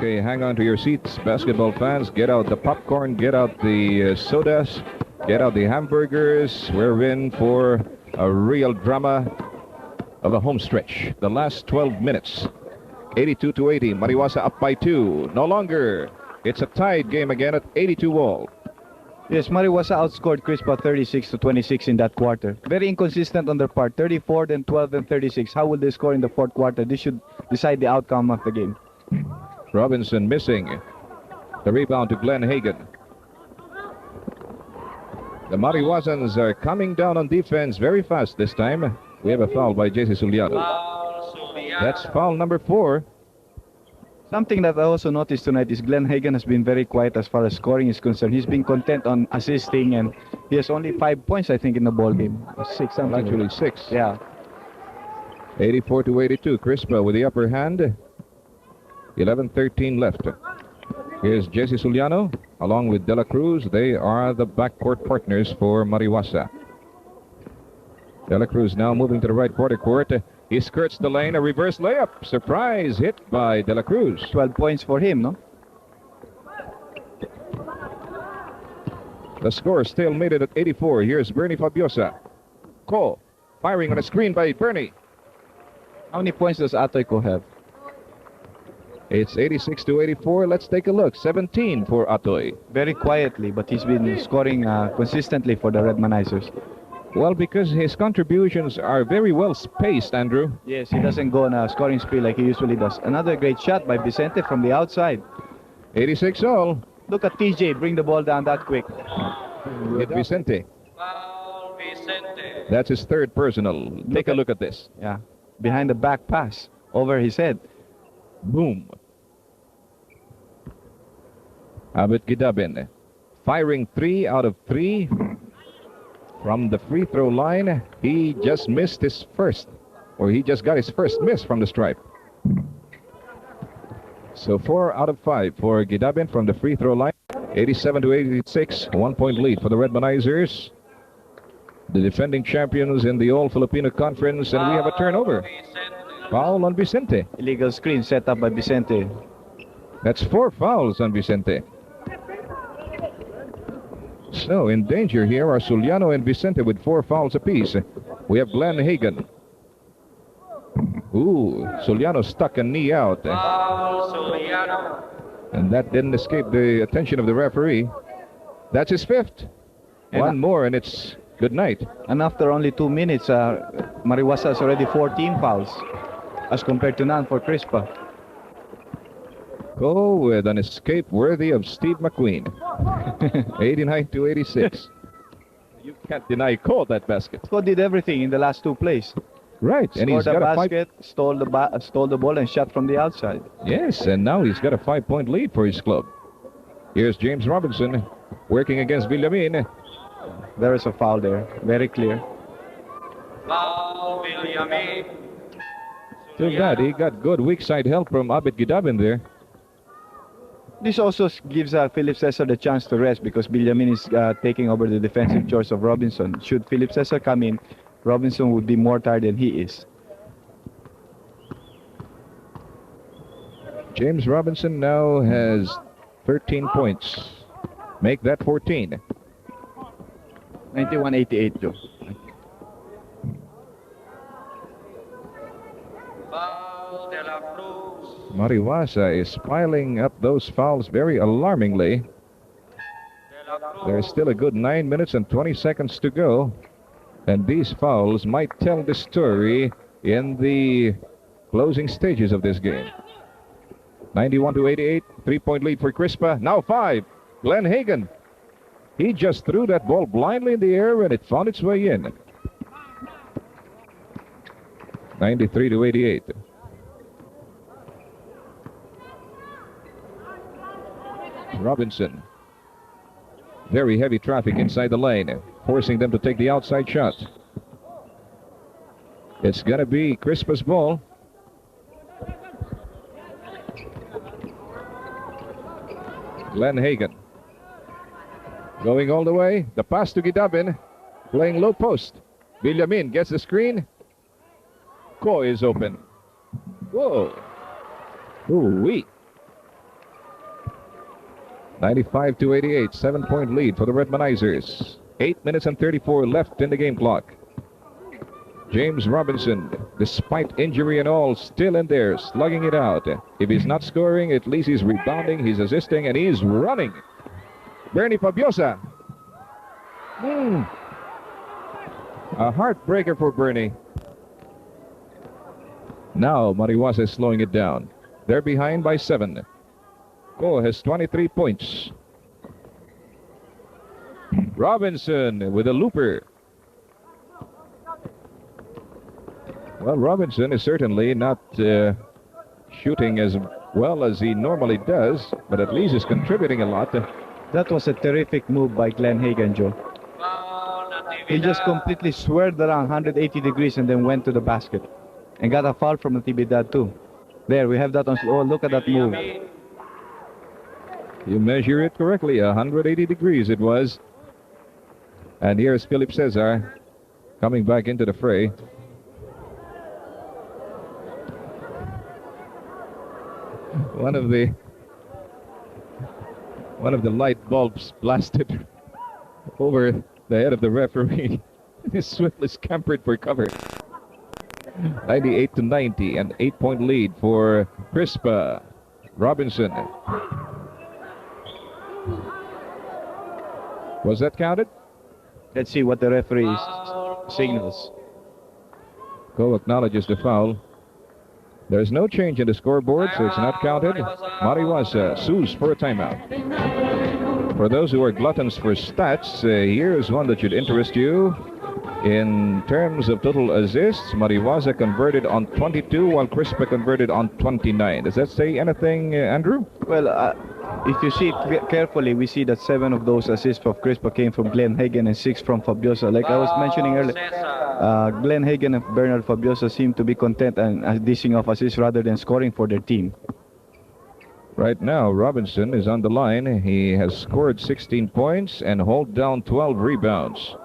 Okay, hang on to your seats, basketball fans. Get out the popcorn, get out the sodas, get out the hamburgers. We're in for a real drama of a home stretch. The last 12 minutes. 82-80. Mariwasa up by 2. No longer. It's a tied game again at 82 all. Yes, Mariwasa outscored Crispa 36-26 in that quarter. Very inconsistent on their part. 34, then 12, then 36. How will they score in the fourth quarter? This should decide the outcome of the game. Robinson missing. The rebound to Glenn Hagan. The Mariwasans are coming down on defense very fast this time. We have a foul by JC Suliano. That's foul number 4. Something that I also noticed tonight is Glenn Hagan has been very quiet as far as scoring is concerned. He's been content on assisting, and he has only 5 points, I think, in the ball game. 6, something. Actually 6. Yeah. 84-82. Crispa with the upper hand. 11-13 left. Here's Jesse Suliano along with De La Cruz. They are the backcourt partners for Mariwasa. De La Cruz now moving to the right quarter court. He skirts the lane, a reverse layup. Surprise hit by De La Cruz. 12 points for him, no? The score still made it at 84. Here's Bernie Fabiosa. Ko firing on a screen by Bernie. How many points does Atoy Ko have? It's 86-84. Let's take a look. 17 for Atoy. Very quietly, but he's been scoring consistently for the Redmanizers. Well, because his contributions are very well spaced, Andrew. Yes, he doesn't go on a scoring spree like he usually does. Another great shot by Vicente from the outside. 86 all. Look at TJ bring the ball down that quick. Hit Vicente. That's his third personal. Take a look at this. Yeah, behind the back pass over his head. Boom. Abit Gidabin firing 3 out of 3 from the free throw line. He just missed his first, or he just got his first miss from the stripe. So 4 out of 5 for Gidabin from the free throw line. 87-86, 1 point lead for the Redmanizers, the defending champions in the All Filipino Conference, and we have a turnover. Foul on Vicente. Illegal screen set up by Vicente. That's 4 fouls on Vicente. So in danger here are Suliano and Vicente with 4 fouls apiece. We have Glenn Hagan. Ooh, Suliano stuck a knee out. And that didn't escape the attention of the referee. That's his 5th. One more and it's good night. And after only 2 minutes, Mariwasa has already 14 fouls as compared to none for Crispa. Go with an escape worthy of Steve McQueen. 89-86. You can't deny Ko that basket. Ko did everything in the last 2 plays. Right, and he's got a basket, stole the ball, and shot from the outside. Yes, and now he's got a 5-point lead for his club. Here's James Robinson working against Villamin. There is a foul there, very clear. Foul, Villamin. Too bad he got good weak side help from Abit Gidabin there. This also gives Philip Cesar the chance to rest because Villamin is taking over the defensive chores of Robinson. Should Philip Cesar come in, Robinson would be more tired than he is. James Robinson now has 13 points. Make that 14. 91-88, Joe. Mariwasa is piling up those fouls very alarmingly. There's still a good 9 minutes and 20 seconds to go. And these fouls might tell the story in the closing stages of this game. 91-88, 3-point lead for Crispa. Now 5. Glenn Hagan. He just threw that ball blindly in the air and it found its way in. 93-88. Robinson. Very heavy traffic inside the lane, forcing them to take the outside shot. It's going to be Crispa's ball. Glenn Hagan. Going all the way. The pass to Gidabin. Playing low post. Villamin gets the screen. Ko is open. Whoa. Ooh-wee. 95-88, 7-point lead for the Redmanizers. 8 minutes and 34 left in the game clock. James Robinson, despite injury and all, still in there, slugging it out. If he's not scoring, at least he's rebounding, he's assisting, and he's running. Bernie Fabiosa. A heartbreaker for Bernie. Now Mariwasa is slowing it down. They're behind by 7. Ko has 23 points. Robinson with a looper. Well, Robinson is certainly not shooting as well as he normally does, but at least he's contributing a lot. That was a terrific move by Glenn Hagan, Joe. He just completely swerved around 180 degrees and then went to the basket. And got a foul from Natividad too. There, we have that on slow. Oh, look at that move. You measure it correctly, 180 degrees it was. And here's Philip Cesar coming back into the fray. One of the light bulbs blasted over the head of the referee. He swiftly scampered for cover. 98-90, an 8-point lead for Crispa. Robinson. Was that counted? Let's see what the referee signals. Ko acknowledges the foul. There's no change in the scoreboard, so it's not counted. Mariwasa sues for a timeout. For those who are gluttons for stats, here's one that should interest you. In terms of total assists, Mariwasa converted on 22, while Crispa converted on 29. Does that say anything, Andrew? Well, if you see it carefully, we see that 7 of those assists of Crispa came from Glenn Hagan and 6 from Fabiosa. Like I was mentioning earlier, Glenn Hagan and Bernard Fabiosa seem to be content and dishing off assists rather than scoring for their team. Right now, Robinson is on the line. He has scored 16 points and held down 12 rebounds.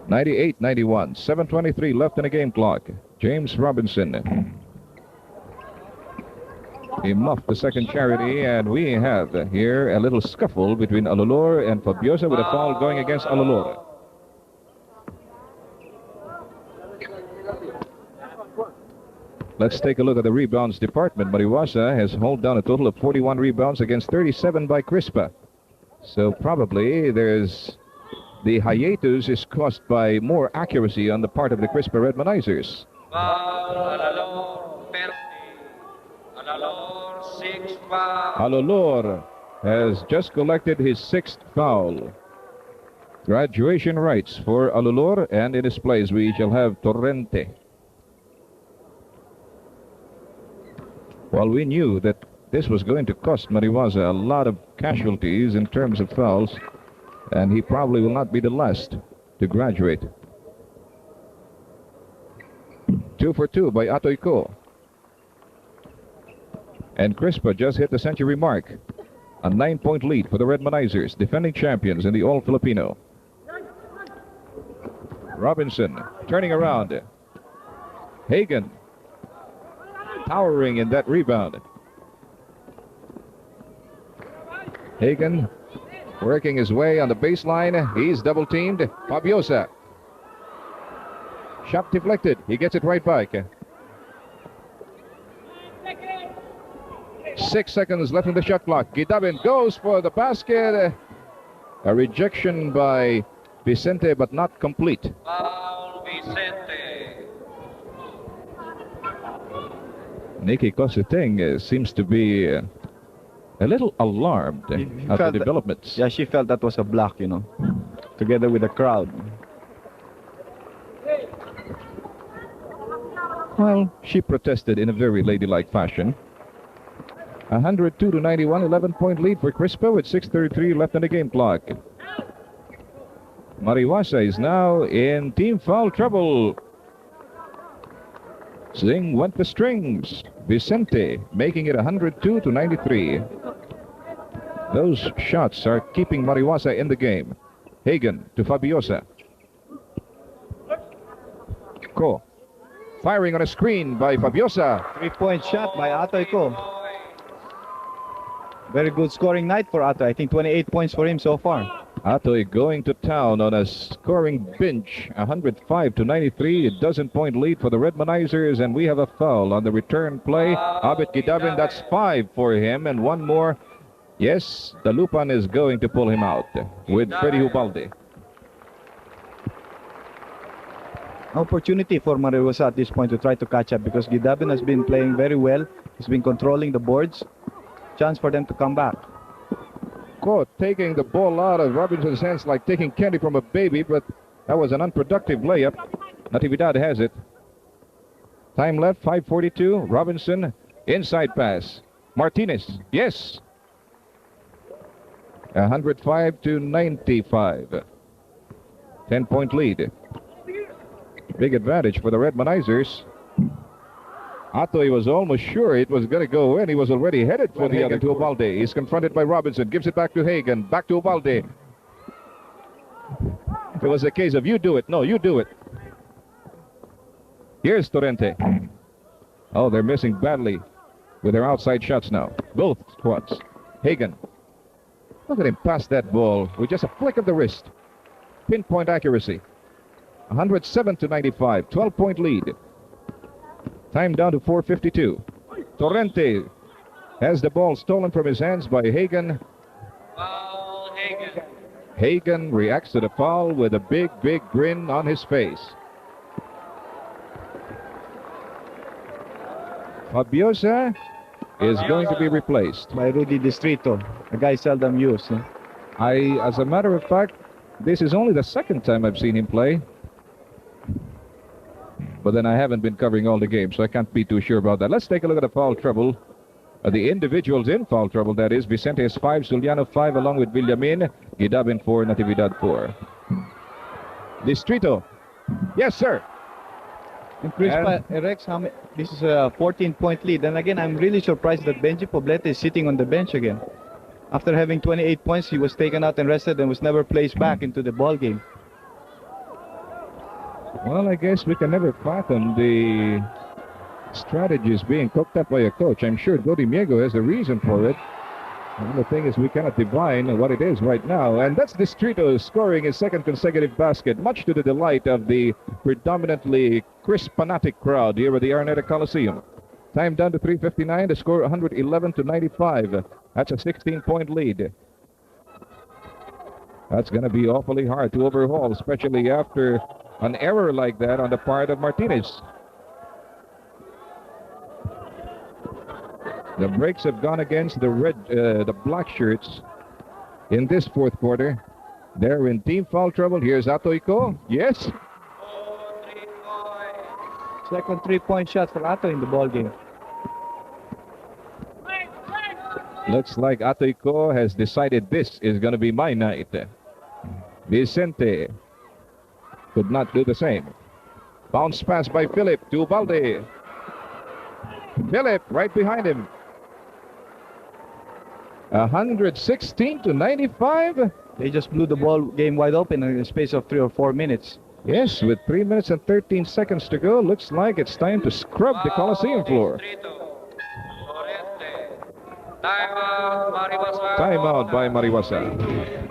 (98-91), 7:23 left in the game clock. James Robinson. He muffed the second charity, and we have here a little scuffle between Alolor and Fabiosa with a foul going against Alolor. Let's take a look at the rebounds department. Mariwasa has held down a total of 41 rebounds against 37 by Crispa. So probably the hiatus is caused by more accuracy on the part of the Crispa Redmanizers. Alolor has just collected his 6th foul. Graduation rights for Alolor, and in his place we shall have Torrente. Well, we knew that this was going to cost Mariwasa a lot of casualties in terms of fouls, and he probably will not be the last to graduate. 2 for 2 by Atoy Ko. And Crispa just hit the century mark. A 9-point lead for the Redmanizers, defending champions in the All-Filipino. Robinson turning around. Hagan towering in that rebound. Hagan working his way on the baseline. He's double teamed. Fabiosa. Shot deflected. He gets it right back. 6 seconds left in the shot clock. Gidabin goes for the basket. A rejection by Vicente, but not complete. Nikki Cositing seems to be a little alarmed at the developments. Yeah, she felt that was a block, together with the crowd. Well, she protested in a very ladylike fashion. 102-91, 11-point lead for Crispa with 6:33 left in the game clock. Mariwasa is now in team foul trouble. Zing went the strings. Vicente making it 102-93. Those shots are keeping Mariwasa in the game. Hagan to Fabiosa. Ko. Firing on a screen by Fabiosa. 3-point shot by Atoy Ko. Very good scoring night for Atoy. I think 28 points for him so far. Atoy going to town on a scoring binge, 105-93, a dozen-point lead for the Redmanizers, and we have a foul on the return play. Abit Gidabin, that's 5 for him, and one more. Yes, the Lupan is going to pull him out with Freddy Ubalde. Opportunity for Mariwasa at this point to try to catch up because Gidabin has been playing very well. He's been controlling the boards. Chance for them to come back. Ko taking the ball out of Robinson's hands like taking candy from a baby, but that was an unproductive layup. Natividad has it. Time left, 5:42. Robinson, inside pass. Martinez, yes. 105-95. 10-point lead. Big advantage for the Redmanizers. Atoy was almost sure it was going to go in. He was already headed for the other to Ubalde. He's confronted by Robinson. Gives it back to Hagen. Back to Ubalde. If it was a case of you do it. No, you do it. Here's Torrente. Oh, they're missing badly with their outside shots now. Both squads. Hagen. Look at him pass that ball with just a flick of the wrist. Pinpoint accuracy. 107-95. 12-point lead. Time down to 4:52. Torrente has the ball stolen from his hands by Hagen. Hagen reacts to the foul with a big, big grin on his face. Fabiosa is going to be replaced by Rudy Distrito, a guy seldom used. As a matter of fact, this is only the second time I've seen him play. But then I haven't been covering all the games, so I can't be too sure about that. Let's take a look at the foul trouble. The individuals in foul trouble, that is. Vicente is 5, Zuliano 5, along with Villamin. Gidabin 4, Natividad 4. Distrito. Yes, sir. And Crispa Rex, this is a 14-point lead. And again, I'm really surprised that Benji Poblete is sitting on the bench again. After having 28 points, he was taken out and rested and was never placed back into the ball game. Well, I guess we can never fathom the strategies being cooked up by a coach. I'm sure Dodi Miego has a reason for it. And the thing is, we cannot divine what it is right now. And that's Distrito scoring his second consecutive basket, much to the delight of the predominantly Crispanatic crowd here at the Araneta Coliseum. Time down to 3:59, the score 111-95. That's a 16-point lead. That's going to be awfully hard to overhaul, especially after an error like that on the part of Martinez. The breaks have gone against the black shirts in this fourth quarter. They're in team foul trouble. Here's Atoy Ko. Yes. Second 3-point shot for Atoy in the ball game. Looks like Atoy Ko has decided this is going to be my night. Vicente could not do the same. Bounce pass by Philip to Ubalde. Philip right behind him. 116-95. They just blew the ball game wide open in a space of 3 or 4 minutes. Yes, with 3 minutes and 13 seconds to go, looks like it's time to scrub the Coliseum floor. Timeout by Mariwasa.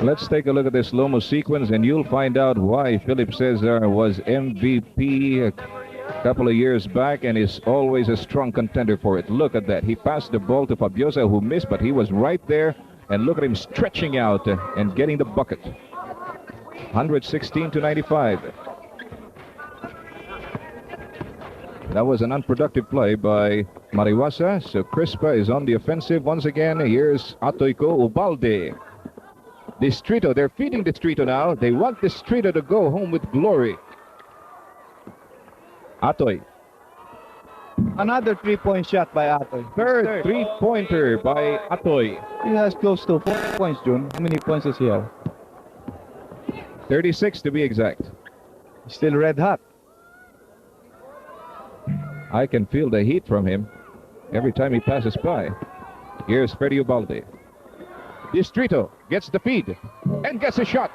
Let's take a look at this slow-mo sequence, and you'll find out why Philip Cesar was MVP a couple of years back and is always a strong contender for it. Look at that. He passed the ball to Fabiosa, who missed, but he was right there. And look at him stretching out and getting the bucket. 116-95. That was an unproductive play by Mariwasa. So Crispa is on the offensive once again. Here's Atoy Ko, Ubalde. Distrito, they're feeding Distrito now. They want Distrito to go home with glory. Atoy. Another 3-point shot by Atoy. Third three-pointer by Atoy. He has close to 4 points, June. How many points does he have? 36 to be exact. Still red hot. I can feel the heat from him every time he passes by. Here's Freddy Ubalde. Distrito gets the feed and gets a shot.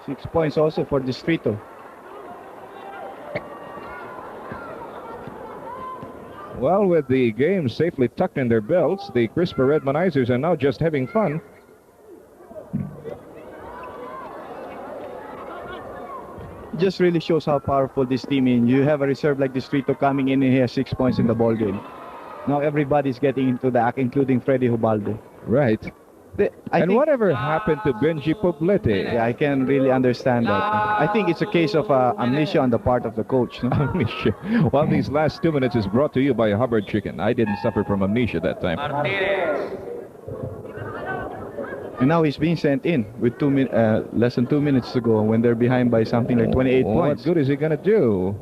6 points also for Distrito. Well, with the game safely tucked in their belts, the Crispa Redmanizers are now just having fun. Just really shows how powerful this team is. You have a reserve like Distrito coming in and he has 6 points in the ball game. Now everybody's getting into the act, including Freddy Hubalde. Right. I think, whatever happened to Benji Poblete? yeah, I can really understand that. I think it's a case of amnesia on the part of the coach. No? Amnesia. Well, these last 2 minutes is brought to you by Hubbard Chicken. I didn't suffer from amnesia that time. And now he's being sent in with less than 2 minutes to go when they're behind by something like 28 points. What good is he going to do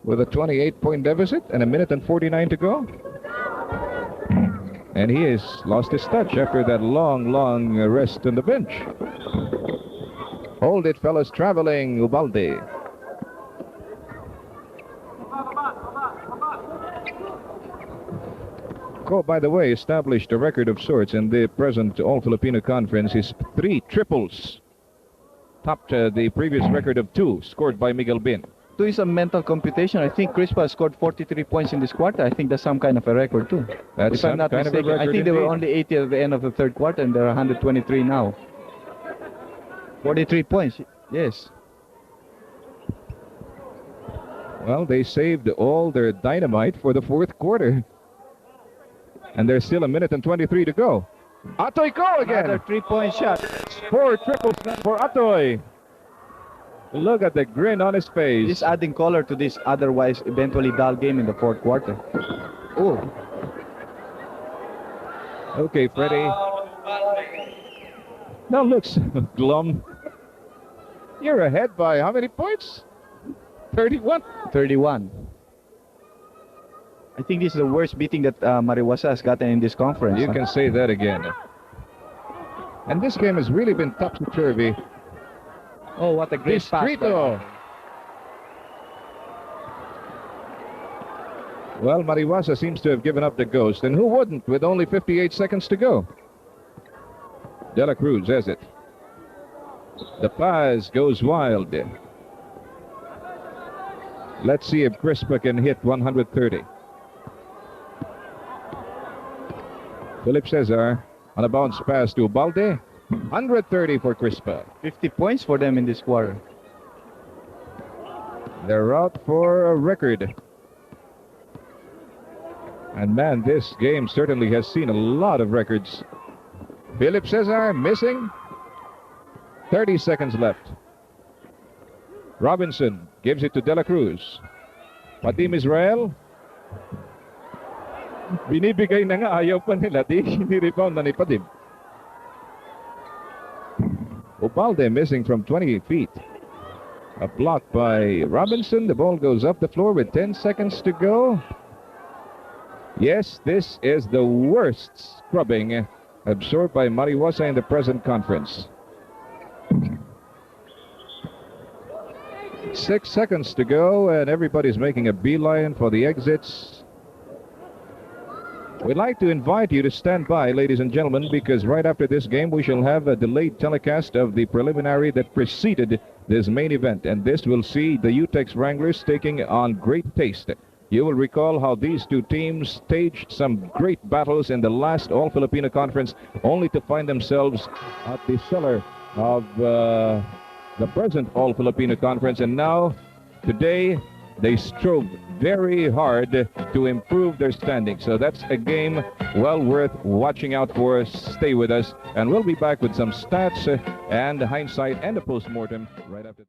with a 28-point deficit and 1:49 to go? And he has lost his touch after that long rest on the bench. Hold it, fellas, traveling, Ubalde. Ko, by the way, established a record of sorts in the present All-Filipino Conference. His 3 triples topped the previous record of 2 scored by Miguel Bin. 2 is a mental computation. I think Crispa scored 43 points in this quarter. I think that's some kind of a record too. That's if I'm not kind mistaken. of a record I think they were indeed. only 80 at the end of the third quarter and they're 123 now. 43 points. Yes. Well, they saved all their dynamite for the 4th quarter. And there's still 1:23 to go. Atoy Ko again. Another 3-point shot. 4 triples for Atoy. Look at the grin on his face. This adding color to this otherwise eventually dull game in the 4th quarter. Oh. Okay, Freddie. Now looks glum. You're ahead by how many points? 31. 31. I think this is the worst beating that Mariwasa has gotten in this conference. You can say that again. And this game has really been topsy-turvy. Oh, what a great pass. Distrito. Well, Mariwasa seems to have given up the ghost, and who wouldn't with only 58 seconds to go? De La Cruz has it. The pass goes wild. Let's see if Crispa can hit 130. Philip Cesar on a bounce pass to Ubalde. 130 for Crispa. 50 points for them in this quarter. They're out for a record. And man, this game certainly has seen a lot of records. Philip Cesar missing. 30 seconds left. Robinson gives it to De La Cruz. Patim Israel. Binibigay na nga, ayaw pa nila. Di rebound na ni Patim. Ubalde missing from 20 feet. A block by Robinson. The ball goes up the floor with 10 seconds to go. Yes, this is the worst scrubbing absorbed by Mariwasa in the present conference. 6 seconds to go, and everybody's making a beeline for the exits. We'd like to invite you to stand by, ladies and gentlemen, because right after this game we shall have a delayed telecast of the preliminary that preceded this main event, and this will see the UTEX Wranglers taking on Great Taste. You will recall how these two teams staged some great battles in the last All-Filipino Conference, only to find themselves at the cellar of the present All-Filipino Conference, and now, today, they strove very hard to improve their standing. So that's a game well worth watching out for. Stay with us, and we'll be back with some stats and hindsight and a post-mortem right after.